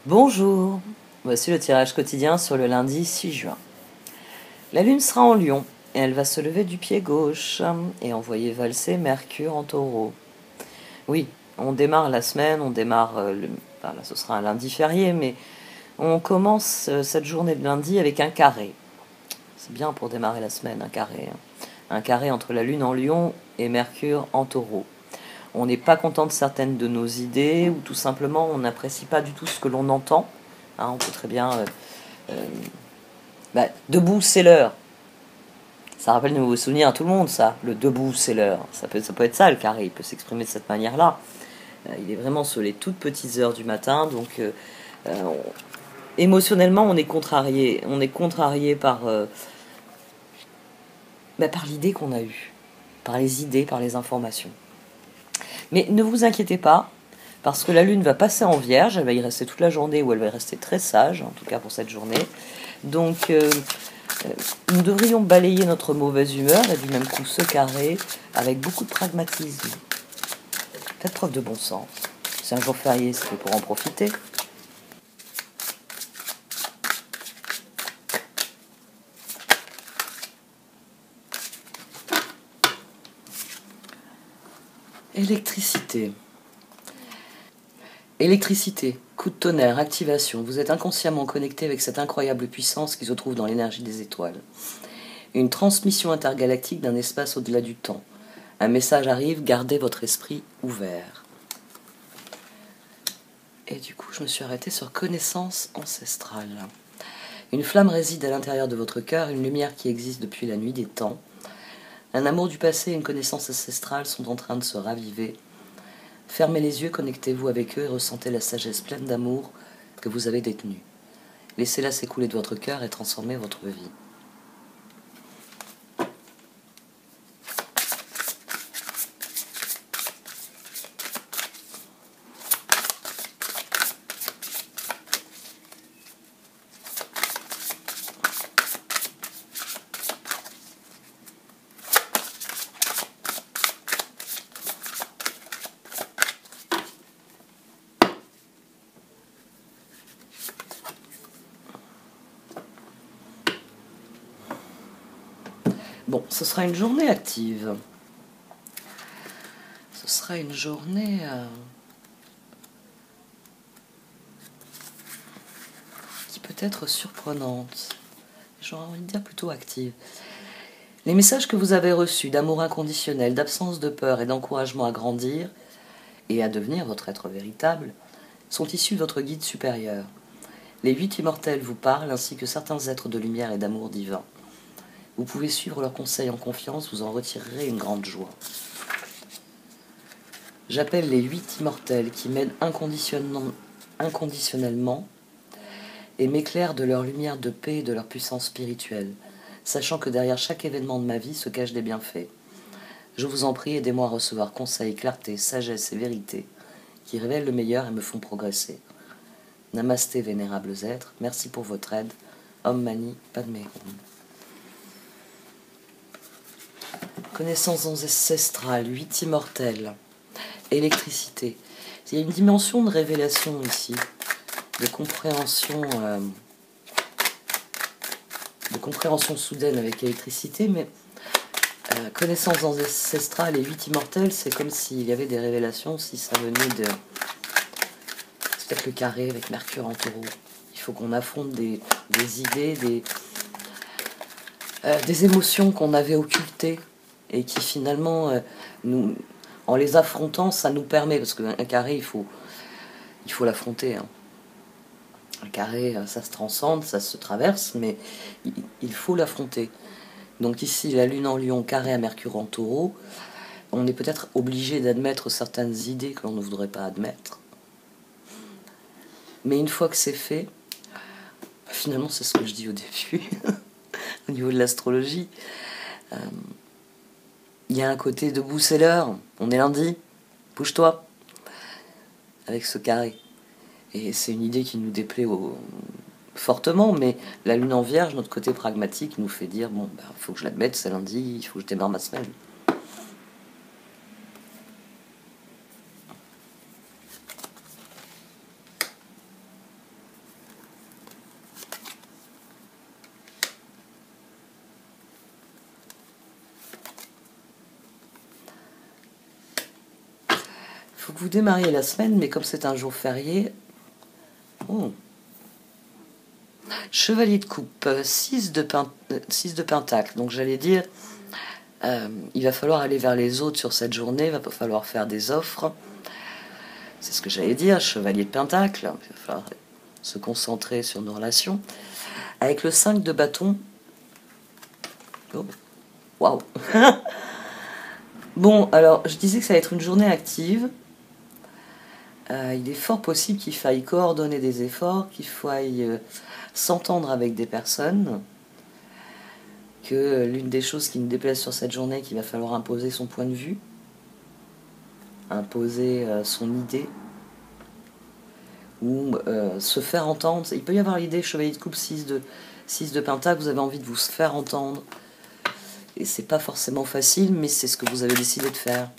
Bonjour, voici le tirage quotidien sur le lundi 6 juin. La lune sera en Lion et elle va se lever du pied gauche et envoyer valser Mercure en Taureau. Oui, on démarre la semaine, là, ce sera un lundi férié, mais on commence cette journée de lundi avec un carré. C'est bien pour démarrer la semaine, un carré. Un carré entre la lune en Lion et Mercure en Taureau. On n'est pas content de certaines de nos idées, ou tout simplement on n'apprécie pas du tout ce que l'on entend. On peut très bien... debout, c'est l'heure. Ça rappelle de nouveaux souvenirs à tout le monde, ça. Le debout, c'est l'heure. Ça peut être ça, le carré. Il peut s'exprimer de cette manière-là. Il est vraiment sur les toutes petites heures du matin, donc émotionnellement, on est contrarié. On est contrarié par l'idée qu'on a eue, par les idées, par les informations. Mais ne vous inquiétez pas, parce que la lune va passer en vierge, elle va y rester toute la journée, ou elle va y rester très sage, en tout cas pour cette journée. Donc, nous devrions balayer notre mauvaise humeur et du même coup se carrer avec beaucoup de pragmatisme. Faites preuve de bon sens. C'est un jour férié, c'est pour en profiter. Électricité. Électricité, coup de tonnerre, activation. Vous êtes inconsciemment connecté avec cette incroyable puissance qui se trouve dans l'énergie des étoiles. Une transmission intergalactique d'un espace au-delà du temps. Un message arrive, gardez votre esprit ouvert. Et du coup, je me suis arrêtée sur connaissance ancestrale. Une flamme réside à l'intérieur de votre cœur, une lumière qui existe depuis la nuit des temps. Un amour du passé et une connaissance ancestrale sont en train de se raviver. Fermez les yeux, connectez-vous avec eux et ressentez la sagesse pleine d'amour que vous avez détenue. Laissez-la s'écouler de votre cœur et transformer votre vie. Bon, ce sera une journée active. Ce sera une journée qui peut être surprenante. J'aurais envie de dire plutôt active. Les messages que vous avez reçus d'amour inconditionnel, d'absence de peur et d'encouragement à grandir et à devenir votre être véritable sont issus de votre guide supérieur. Les 8 immortels vous parlent ainsi que certains êtres de lumière et d'amour divin. Vous pouvez suivre leurs conseils en confiance, vous en retirerez une grande joie. J'appelle les 8 immortels qui m'aident inconditionnellement et m'éclairent de leur lumière de paix et de leur puissance spirituelle, sachant que derrière chaque événement de ma vie se cachent des bienfaits. Je vous en prie, aidez-moi à recevoir conseils, clarté, sagesse et vérité qui révèlent le meilleur et me font progresser. Namasté, vénérables êtres, merci pour votre aide. Om Mani Padme Hum. Connaissance ancestrale, 8 immortels, électricité. Il y a une dimension de révélation ici, de compréhension soudaine avec électricité, mais connaissance ancestrale et 8 immortels, c'est comme s'il y avait des révélations, si ça venait de... C'est peut-être le carré avec Mercure en Taureau. Il faut qu'on affronte des idées, des émotions qu'on avait occultées et qui finalement, en les affrontant, ça nous permet, parce qu'un carré, il faut l'affronter. Un carré, ça se transcende, ça se traverse, mais il faut l'affronter. Donc ici, la lune en Lion, carré à Mercure en Taureau, on est peut-être obligé d'admettre certaines idées que l'on ne voudrait pas admettre. Mais une fois que c'est fait, finalement, c'est ce que je dis au début, au niveau de l'astrologie, il y a un côté debout, c'est l'heure, on est lundi, bouge-toi, avec ce carré. Et c'est une idée qui nous déplaît fortement, mais la lune en vierge, notre côté pragmatique, nous fait dire, bon, faut que je l'admette, c'est lundi, il faut que je démarre ma semaine. faut que vous démarriez la semaine, mais comme c'est un jour férié... Oh. Chevalier de coupe, 6 de pentacle. Donc j'allais dire, il va falloir aller vers les autres sur cette journée, il va falloir faire des offres. C'est ce que j'allais dire, chevalier de pentacle. Il va falloir se concentrer sur nos relations. Avec le 5 de bâton... Oh, waouh. Bon, alors, je disais que ça va être une journée active. Il est fort possible qu'il faille coordonner des efforts, qu'il faille s'entendre avec des personnes, que l'une des choses qui nous déplaise sur cette journée, qu'il va falloir imposer son point de vue, imposer son idée, ou se faire entendre. Il peut y avoir l'idée, chevalier de coupe, 6 de pentacle, vous avez envie de vous faire entendre. Et c'est pas forcément facile, mais c'est ce que vous avez décidé de faire.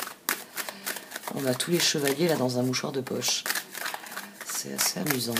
On a tous les chevaliers là dans un mouchoir de poche. C'est assez amusant.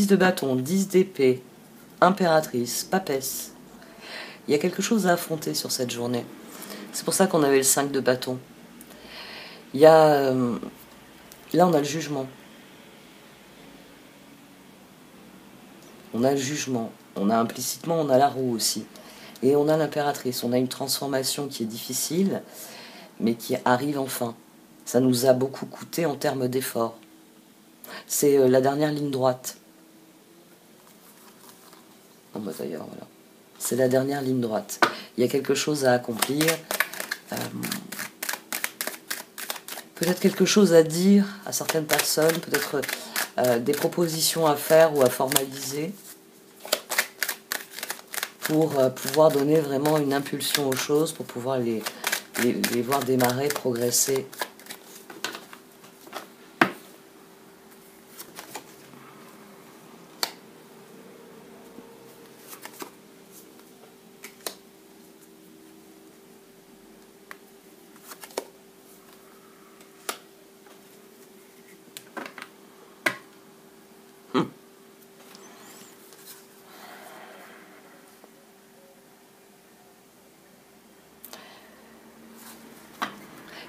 De bâton, 10 d'épée, impératrice, papesse. Il y a quelque chose à affronter sur cette journée. C'est pour ça qu'on avait le 5 de bâton. Il y a... là, on a le jugement. On a le jugement. On a implicitement, on a la roue aussi. Et on a l'impératrice. On a une transformation qui est difficile, mais qui arrive enfin. Ça nous a beaucoup coûté en termes d'efforts. C'est la dernière ligne droite. Oh bah d'ailleurs, voilà. C'est la dernière ligne droite. Il y a quelque chose à accomplir. Peut-être quelque chose à dire à certaines personnes. Peut-être des propositions à faire ou à formaliser. Pour pouvoir donner vraiment une impulsion aux choses. Pour pouvoir les voir démarrer, progresser.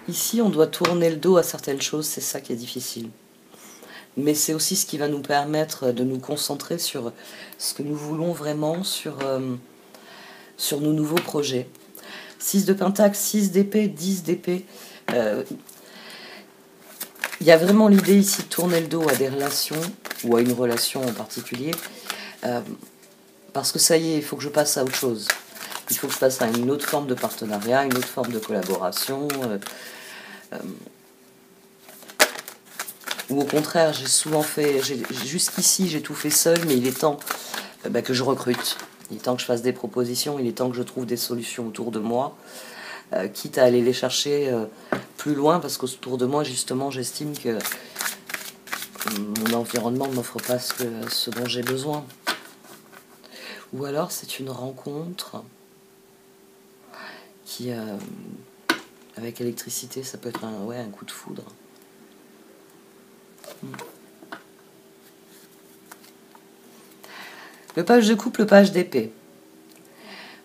Ici, on doit tourner le dos à certaines choses, c'est ça qui est difficile. Mais c'est aussi ce qui va nous permettre de nous concentrer sur ce que nous voulons vraiment, sur nos nouveaux projets. 6 de pentacle, 6 d'épée, 10 d'épée. Il y a vraiment l'idée ici de tourner le dos à des relations, ou à une relation en particulier, parce que ça y est, il faut que je passe à autre chose. Il faut que je passe à une autre forme de partenariat, une autre forme de collaboration. Ou au contraire, j'ai souvent fait... Jusqu'ici, j'ai tout fait seul, mais il est temps que je recrute. Il est temps que je fasse des propositions, il est temps que je trouve des solutions autour de moi, quitte à aller les chercher plus loin, parce qu'autour de moi, justement, j'estime que mon environnement ne m'offre pas ce dont j'ai besoin. Ou alors, c'est une rencontre qui, avec électricité, ça peut être un coup de foudre. Le page de coupe, le page d'épée.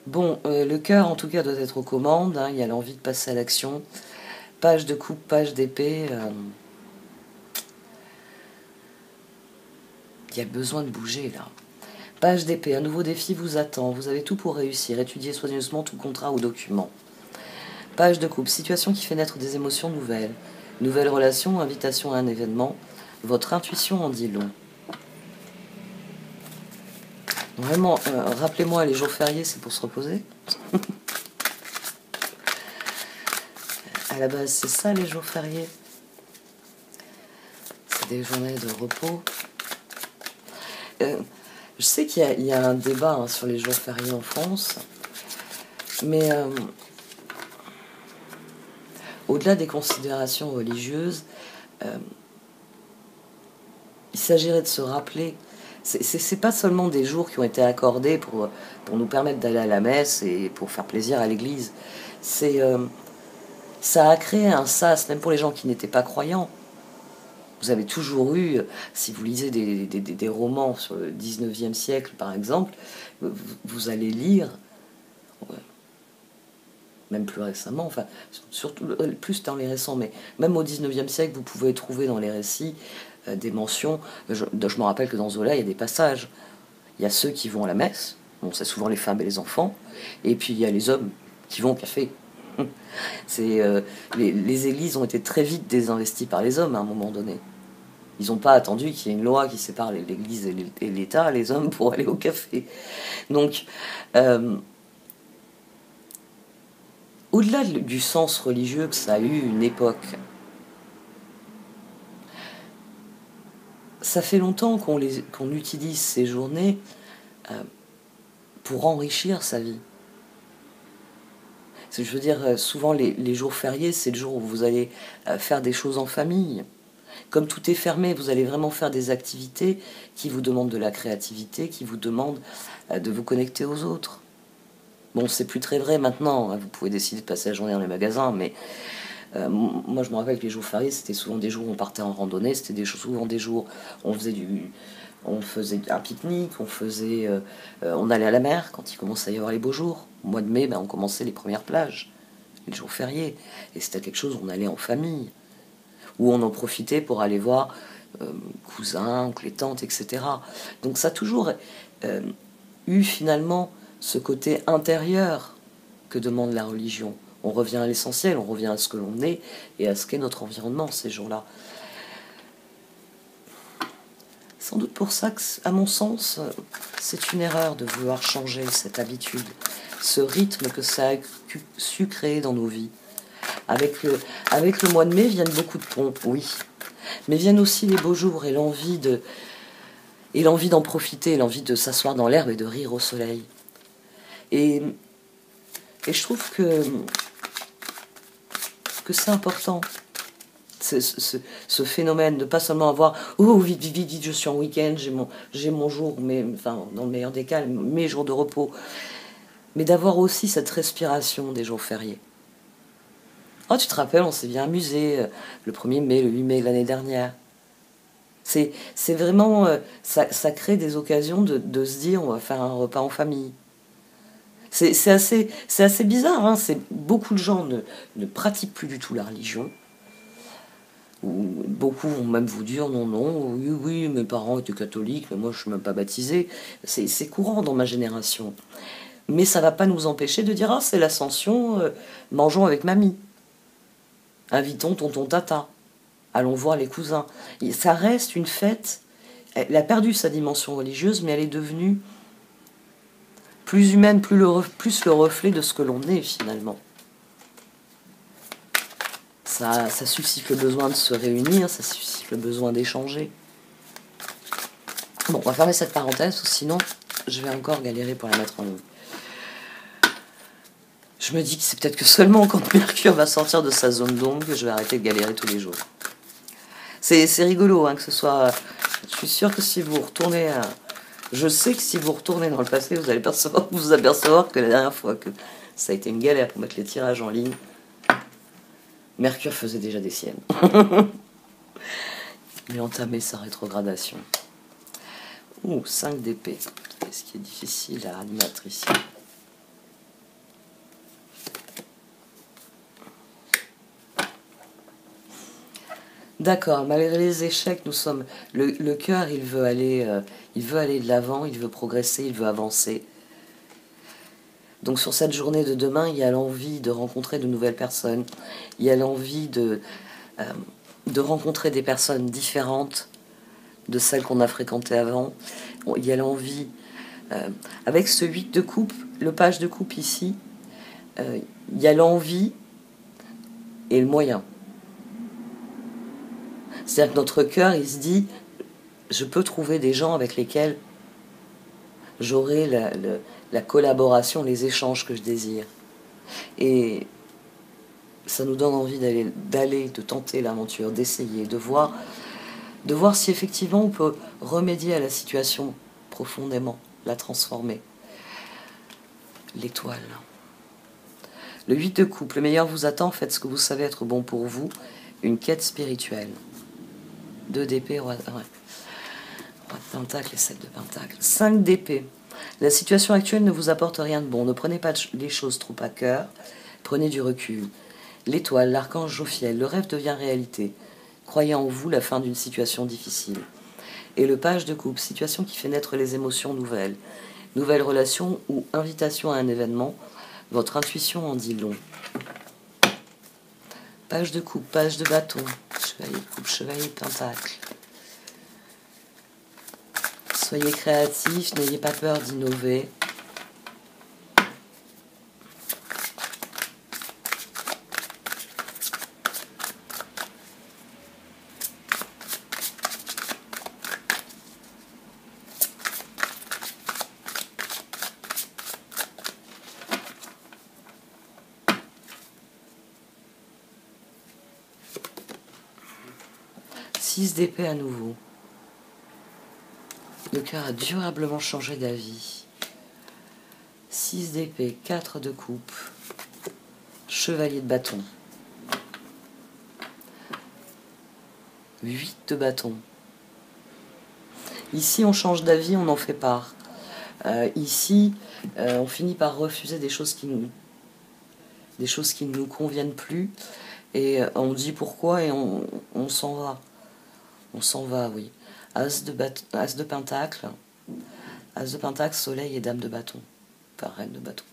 Bon, le cœur, en tout cas, doit être aux commandes. Hein, il y a l'envie de passer à l'action. Page de coupe, page d'épée. Il y a besoin de bouger, là. Page d'épée, un nouveau défi vous attend. Vous avez tout pour réussir. Étudiez soigneusement tout contrat ou document. Page de coupe, situation qui fait naître des émotions nouvelles. Nouvelle relation, invitation à un événement. Votre intuition en dit long. Vraiment, rappelez-moi, les jours fériés, c'est pour se reposer. À la base, c'est ça, les jours fériés. C'est des journées de repos. Je sais qu'il y a un débat sur les jours fériés en France, mais au-delà des considérations religieuses, il s'agirait de se rappeler. C'est pas seulement des jours qui ont été accordés pour nous permettre d'aller à la messe et pour faire plaisir à l'église. Ça a créé un sas, même pour les gens qui n'étaient pas croyants. Vous avez toujours eu, si vous lisez des romans sur le 19e siècle, par exemple, vous allez lire, même plus récemment, enfin, surtout plus dans les récents, mais même au 19e siècle, vous pouvez trouver dans les récits des mentions. Je me rappelle que dans Zola, il y a des passages. Il y a ceux qui vont à la messe, bon, c'est souvent les femmes et les enfants, et puis il y a les hommes qui vont au café. Les églises ont été très vite désinvesties par les hommes à un moment donné. Ils n'ont pas attendu qu'il y ait une loi qui sépare l'église et l'État, les hommes, pour aller au café. Donc, au-delà du sens religieux que ça a eu une époque, ça fait longtemps qu'on utilise ces journées pour enrichir sa vie. Je veux dire, souvent les jours fériés, c'est le jour où vous allez faire des choses en famille. Comme tout est fermé, vous allez vraiment faire des activités qui vous demandent de la créativité, qui vous demandent de vous connecter aux autres. Bon, c'est plus très vrai maintenant, vous pouvez décider de passer la journée dans les magasins, mais moi je me rappelle que les jours fériés, c'était souvent des jours où on partait en randonnée, c'était souvent des jours où on faisait un pique-nique, on allait à la mer quand il commençait à y avoir les beaux jours. Au mois de mai, on commençait les premières plages, les jours fériés, et c'était quelque chose où on allait en famille, où on en profitait pour aller voir cousins, oncles et tantes, etc. Donc ça a toujours eu finalement ce côté intérieur que demande la religion. On revient à l'essentiel, on revient à ce que l'on est et à ce qu'est notre environnement ces jours-là. Sans doute pour ça que, à mon sens, c'est une erreur de vouloir changer cette habitude, ce rythme que ça a su créer dans nos vies. Avec le mois de mai viennent beaucoup de pompes, oui, mais viennent aussi les beaux jours et l'envie d'en profiter, l'envie de s'asseoir dans l'herbe et de rire au soleil. Et je trouve que c'est important, ce phénomène de pas seulement avoir « Oh, vite, vite, vite, je suis en week-end, j'ai mon jour, enfin, dans le meilleur des cas, mes jours de repos », mais d'avoir aussi cette respiration des jours fériés. Oh, tu te rappelles, on s'est bien amusé le 1er mai, le 8 mai de l'année dernière. C'est vraiment... ça crée des occasions de se dire on va faire un repas en famille. C'est assez bizarre, hein. Beaucoup de gens ne pratiquent plus du tout la religion. Beaucoup vont même vous dire non, oui, mes parents étaient catholiques, mais moi je suis même pas baptisé. C'est courant dans ma génération. Mais ça va pas nous empêcher de dire c'est l'Ascension, mangeons avec mamie. Invitons tonton tata. Allons voir les cousins. Et ça reste une fête. Elle a perdu sa dimension religieuse, mais elle est devenue plus humaine, plus le reflet de ce que l'on est finalement. Ça suscite le besoin de se réunir, ça suscite le besoin d'échanger. Bon, on va fermer cette parenthèse, sinon je vais encore galérer pour la mettre en ligne. Je me dis que c'est peut-être que seulement quand Mercure va sortir de sa zone d'ombre que je vais arrêter de galérer tous les jours. C'est rigolo, hein, que ce soit... Je suis sûre que si vous retournez à... Je sais que si vous retournez dans le passé, vous allez vous apercevoir que la dernière fois que ça a été une galère pour mettre les tirages en ligne, Mercure faisait déjà des siennes. Il entamait sa rétrogradation. 5 d'épée. Qu'est-ce qui est difficile à admettre ici? D'accord, malgré les échecs, nous sommes... Le cœur, il veut aller de l'avant, il veut progresser, il veut avancer. Donc sur cette journée de demain, il y a l'envie de rencontrer de nouvelles personnes. Il y a l'envie de rencontrer des personnes différentes de celles qu'on a fréquentées avant. Il y a l'envie... avec ce 8 de coupe, le page de coupe ici, il y a l'envie et le moyen. C'est-à-dire que notre cœur, il se dit, je peux trouver des gens avec lesquels j'aurai la collaboration, les échanges que je désire. Et ça nous donne envie d'aller, de tenter l'aventure, d'essayer, de voir de voir si effectivement on peut remédier à la situation profondément, la transformer. L'étoile. Le 8 de coupe, le meilleur vous attend, faites ce que vous savez être bon pour vous, une quête spirituelle. 2 d'épée, roi de pentacle et 7 de pentacle. 5 d'épée. La situation actuelle ne vous apporte rien de bon. Ne prenez pas les choses trop à cœur. Prenez du recul. L'étoile, l'archange Jophiel, le rêve devient réalité. Croyez en vous la fin d'une situation difficile. Et le page de coupe, situation qui fait naître les émotions nouvelles. Nouvelle relation ou invitation à un événement. Votre intuition en dit long. Page de coupe, page de bâton. Chevalier de coupe, chevalier de pentacle. Soyez créatifs, n'ayez pas peur d'innover. Six d'épée à nouveau. Le cœur a durablement changé d'avis. 6 d'épée, 4 de coupe, chevalier de bâton, 8 de bâton. Ici, on change d'avis, on en fait part. Ici, on finit par refuser des choses qui ne nous conviennent plus. Et on dit pourquoi et on s'en va. On s'en va, oui. As de pentacle, soleil et dame de bâton. Enfin, reine de bâton.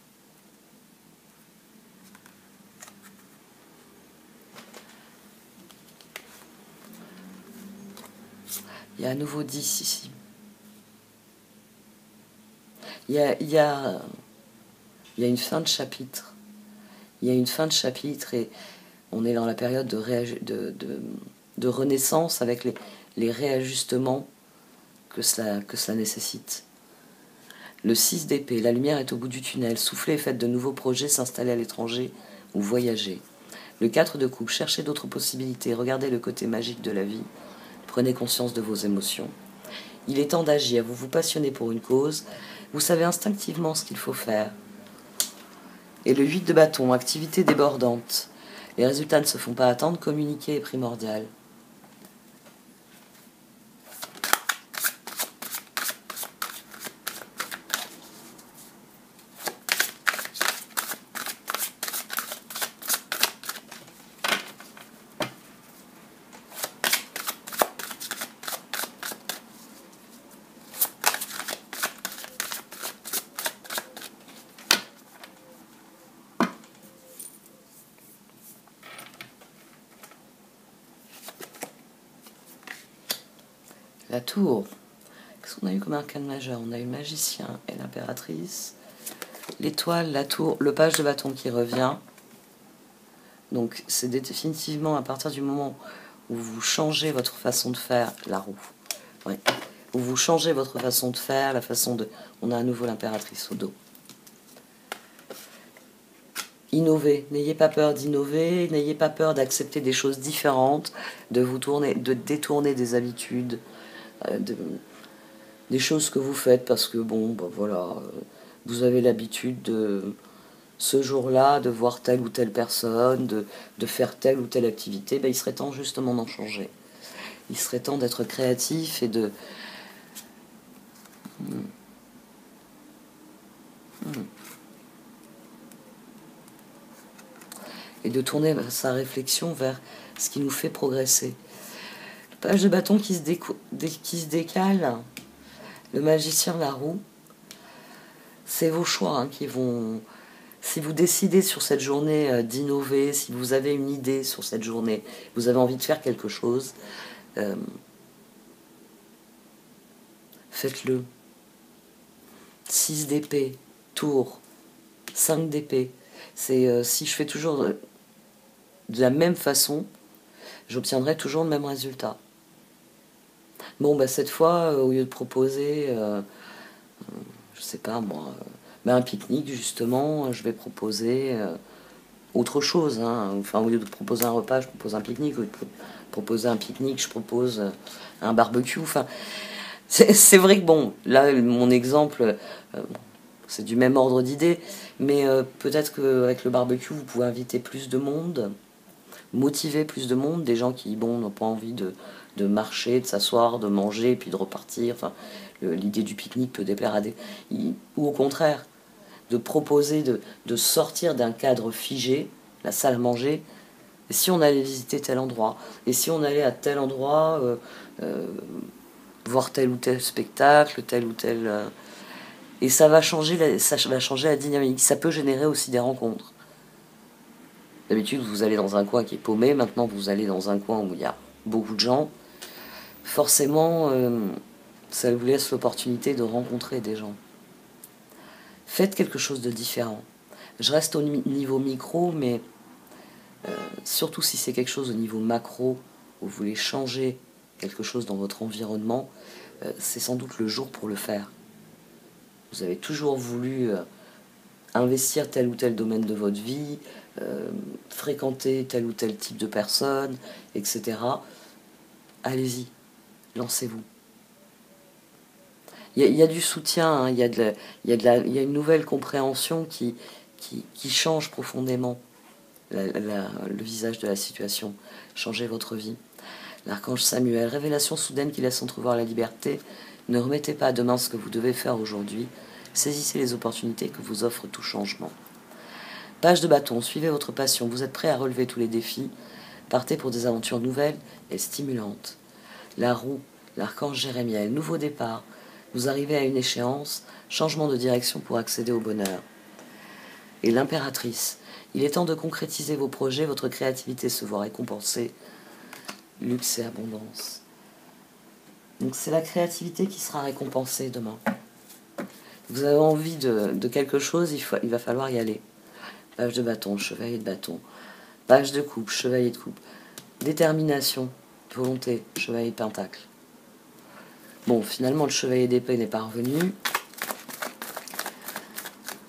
Il y a à nouveau 10 ici. Il y a une fin de chapitre. Il y a une fin de chapitre et on est dans la période de renaissance avec les réajustements que cela nécessite. Le 6 d'épée, la lumière est au bout du tunnel. Soufflez et faites de nouveaux projets, s'installer à l'étranger ou voyager. Le 4 de coupe, cherchez d'autres possibilités. Regardez le côté magique de la vie. Prenez conscience de vos émotions. Il est temps d'agir. Vous vous passionnez pour une cause. Vous savez instinctivement ce qu'il faut faire. Et le 8 de bâton, activité débordante. Les résultats ne se font pas attendre. Communiquer est primordial. La tour. Qu'est-ce qu'on a eu comme arcane majeur? On a eu le magicien et l'impératrice. L'étoile, la tour, le page de bâton qui revient. Donc c'est définitivement à partir du moment où vous changez votre façon de faire, la roue. Ouais. Où vous changez votre façon de faire, la façon de... On a à nouveau l'impératrice au dos. Innover. N'ayez pas peur d'innover, n'ayez pas peur d'accepter des choses différentes, de détourner des habitudes, des choses que vous faites parce que bon, ben voilà, vous avez l'habitude de ce jour-là de voir telle ou telle personne, de faire telle ou telle activité. Ben, il serait temps justement d'en changer. Il serait temps d'être créatif et de tourner sa réflexion vers ce qui nous fait progresser. Le page de bâton qui se décale, le magicien, la roue, c'est vos choix hein, qui vont... Si vous décidez sur cette journée d'innover, si vous avez une idée sur cette journée, vous avez envie de faire quelque chose, faites-le. 6 d'épée, tour, 5 d'épée. C'est si je fais toujours de la même façon, j'obtiendrai toujours le même résultat. Bon, bah cette fois, au lieu de proposer, je sais pas moi, un pique-nique justement, je vais proposer autre chose, hein. Enfin, au lieu de proposer un repas, je propose un pique-nique. Au lieu de proposer un pique-nique, je propose un barbecue. Enfin, c'est vrai que bon, là, mon exemple, c'est du même ordre d'idée, mais peut-être qu'avec le barbecue, vous pouvez inviter plus de monde, motiver plus de monde, des gens qui, bon, n'ont pas envie de marcher, de s'asseoir, de manger, puis de repartir. Enfin, l'idée du pique-nique peut déplaire à des... Ou au contraire, de proposer de sortir d'un cadre figé, la salle à manger, et si on allait visiter tel endroit, et si on allait à tel endroit, voir tel ou tel spectacle, tel ou tel... et ça va changer la dynamique. Ça peut générer aussi des rencontres. D'habitude, vous allez dans un coin qui est paumé, maintenant vous allez dans un coin où il y a beaucoup de gens. Forcément, ça vous laisse l'opportunité de rencontrer des gens. Faites quelque chose de différent. Je reste au niveau micro, mais surtout si c'est quelque chose au niveau macro, où vous voulez changer quelque chose dans votre environnement, c'est sans doute le jour pour le faire. Vous avez toujours voulu investir tel ou tel domaine de votre vie, fréquenter tel ou tel type de personnes, etc. Allez-y, lancez-vous. Il y a du soutien, hein, il y a une nouvelle compréhension qui change profondément le visage de la situation. Changez votre vie. L'archange Samuel, révélation soudaine qui laisse entrevoir la liberté. Ne remettez pas à demain ce que vous devez faire aujourd'hui. Saisissez les opportunités que vous offre tout changement. Page de bâton, suivez votre passion. Vous êtes prêt à relever tous les défis. Partez pour des aventures nouvelles et stimulantes. La roue, l'archange Jérémiel, nouveau départ. Vous arrivez à une échéance, changement de direction pour accéder au bonheur. Et l'impératrice, il est temps de concrétiser vos projets, votre créativité se voit récompensée. Luxe et abondance. Donc c'est la créativité qui sera récompensée demain. Vous avez envie de quelque chose, il va falloir y aller. Page de bâton, chevalier de bâton. Page de coupe, chevalier de coupe. Détermination, volonté, chevalier de pentacle. Bon, finalement, le chevalier d'épée n'est pas revenu.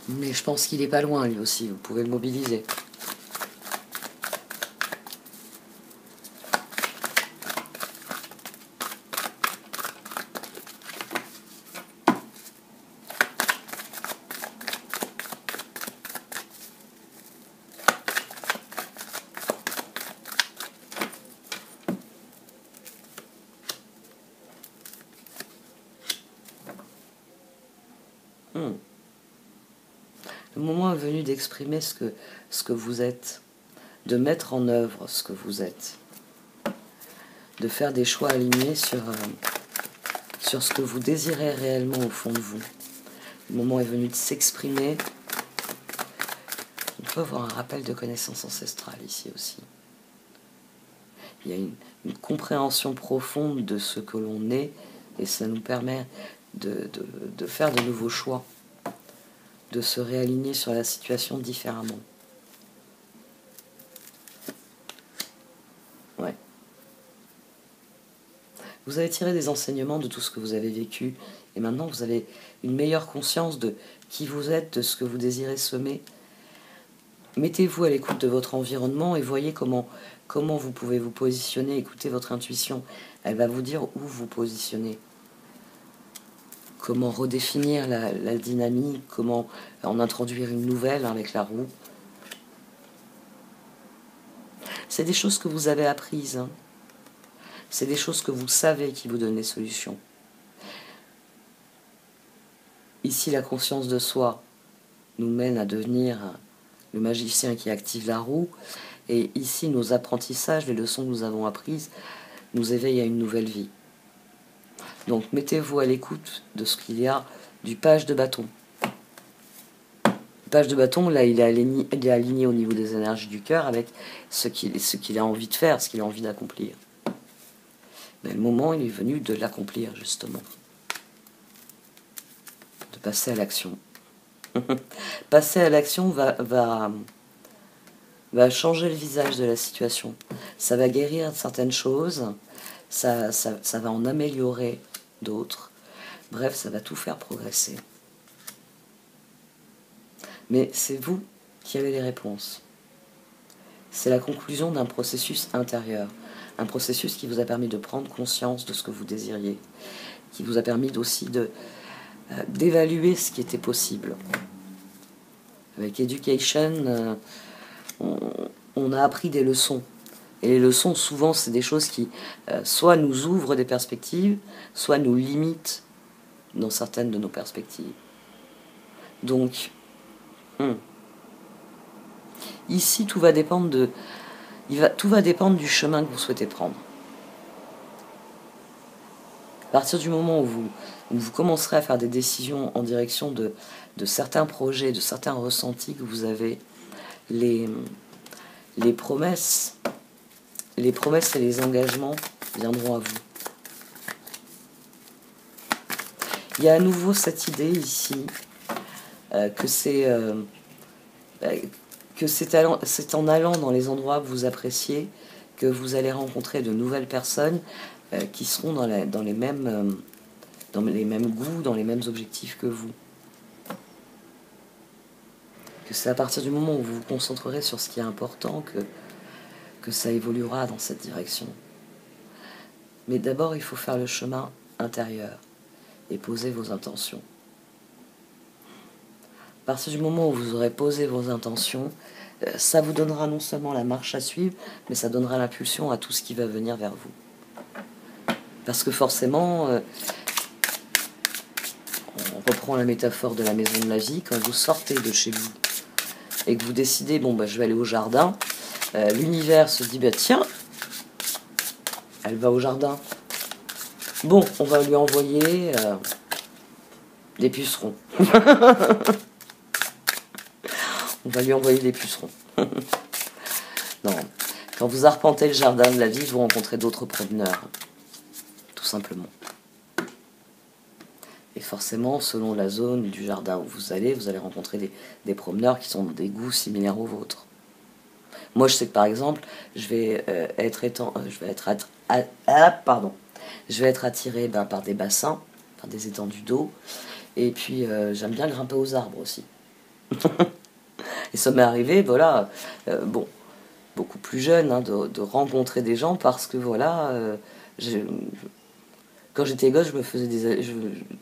Mais je pense qu'il est pas loin, lui aussi. Vous pouvez le mobiliser. Le moment est venu d'exprimer ce que vous êtes, de mettre en œuvre ce que vous êtes, de faire des choix alignés sur ce que vous désirez réellement au fond de vous. Le moment est venu de s'exprimer. On peut avoir un rappel de connaissances ancestrales ici aussi. Il y a une compréhension profonde de ce que l'on est et ça nous permet de faire de nouveaux choix, de se réaligner sur la situation différemment. Ouais. Vous avez tiré des enseignements de tout ce que vous avez vécu et maintenant vous avez une meilleure conscience de qui vous êtes, de ce que vous désirez semer. Mettez-vous à l'écoute de votre environnement et voyez comment vous pouvez vous positionner. Écoutez votre intuition, elle va vous dire où vous positionnez. Comment redéfinir la dynamique, comment en introduire une nouvelle avec la roue. C'est des choses que vous avez apprises. Hein. C'est des choses que vous savez qui vous donnent les solutions. Ici, la conscience de soi nous mène à devenir le magicien qui active la roue. Et ici, nos apprentissages, les leçons que nous avons apprises, nous éveillent à une nouvelle vie. Donc, mettez-vous à l'écoute de ce qu'il y a du page de bâton. Le page de bâton, là, il est aligné au niveau des énergies du cœur avec ce qu'il a envie de faire, ce qu'il a envie d'accomplir. Mais le moment, il est venu de l'accomplir, justement. De passer à l'action. Passer à l'action va changer le visage de la situation. Ça va guérir certaines choses, ça va en améliorer d'autres. Bref, ça va tout faire progresser. Mais c'est vous qui avez les réponses. c'est la conclusion d'un processus intérieur. Un processus qui vous a permis de prendre conscience de ce que vous désiriez, qui vous a permis aussi d'évaluer ce qui était possible. Avec Education, on a appris des leçons. Et les leçons, souvent, c'est des choses qui soit nous ouvrent des perspectives, soit nous limitent dans certaines de nos perspectives. Donc, ici, tout va dépendre du chemin que vous souhaitez prendre. À partir du moment où vous commencerez à faire des décisions en direction de certains projets, de certains ressentis que vous avez, les promesses et les engagements viendront à vous. Il y a à nouveau cette idée ici que c'est en allant dans les endroits que vous appréciez que vous allez rencontrer de nouvelles personnes qui seront dans les mêmes goûts, dans les mêmes objectifs que vous. Que c'est à partir du moment où vous vous concentrerez sur ce qui est important que ça évoluera dans cette direction. Mais d'abord, il faut faire le chemin intérieur et poser vos intentions. À partir du moment où vous aurez posé vos intentions, ça vous donnera non seulement la marche à suivre, mais ça donnera l'impulsion à tout ce qui va venir vers vous. Parce que forcément, on reprend la métaphore de la maison de la vie, quand vous sortez de chez vous et que vous décidez, bon, je vais aller au jardin, l'univers se dit, tiens, elle va au jardin. Bon, on va lui envoyer des pucerons. On va lui envoyer des pucerons. Non, quand vous arpentez le jardin de la vie, vous rencontrez d'autres promeneurs. Tout simplement. Et forcément, selon la zone du jardin où vous allez rencontrer des promeneurs qui sont des goûts similaires aux vôtres. Moi, je sais que par exemple, je vais être attiré par des bassins, par des étendues d'eau, et puis j'aime bien grimper aux arbres aussi. Et ça m'est arrivé, voilà, beaucoup plus jeune, de rencontrer des gens parce que voilà, quand j'étais gosse,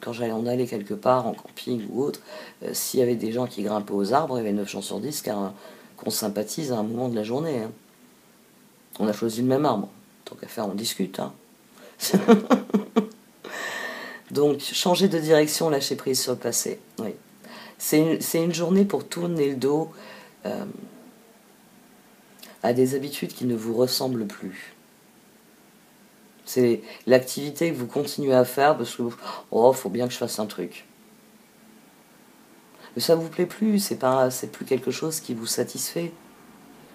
quand on allait quelque part en camping ou autre, s'il y avait des gens qui grimpaient aux arbres, il y avait 9 chances sur 10 qu'on sympathise à un moment de la journée. Hein. On a choisi le même arbre. Tant qu'à faire, on discute. Hein. Donc, changer de direction, lâcher prise sur le passé. Oui. C'est une journée pour tourner le dos à des habitudes qui ne vous ressemblent plus. C'est l'activité que vous continuez à faire parce que faut bien que je fasse un truc. Mais ça vous plaît plus, c'est plus quelque chose qui vous satisfait.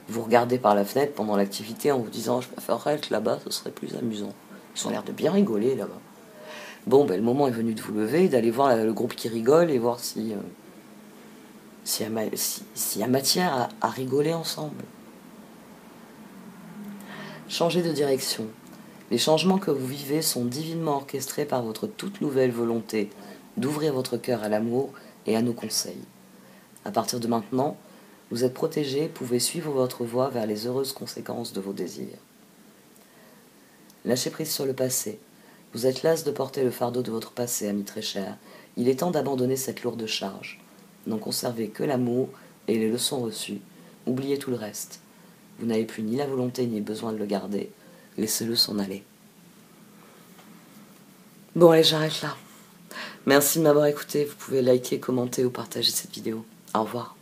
Vous regardez par la fenêtre pendant l'activité en vous disant je préférerais être là-bas, ce serait plus amusant. Ils ont l'air de bien rigoler là-bas. Bon, le moment est venu de vous lever, d'aller voir le groupe qui rigole et voir s'il y a matière à rigoler ensemble. Changez de direction. Les changements que vous vivez sont divinement orchestrés par votre toute nouvelle volonté d'ouvrir votre cœur à l'amour et à nos conseils. À partir de maintenant, vous êtes protégé et pouvez suivre votre voie vers les heureuses conséquences de vos désirs. Lâchez prise sur le passé. Vous êtes las de porter le fardeau de votre passé, ami très cher. Il est temps d'abandonner cette lourde charge. N'en conservez que l'amour et les leçons reçues. Oubliez tout le reste. Vous n'avez plus ni la volonté ni besoin de le garder. Laissez-le s'en aller. Bon, allez, j'arrête là. Merci de m'avoir écouté. Vous pouvez liker, commenter ou partager cette vidéo. Au revoir.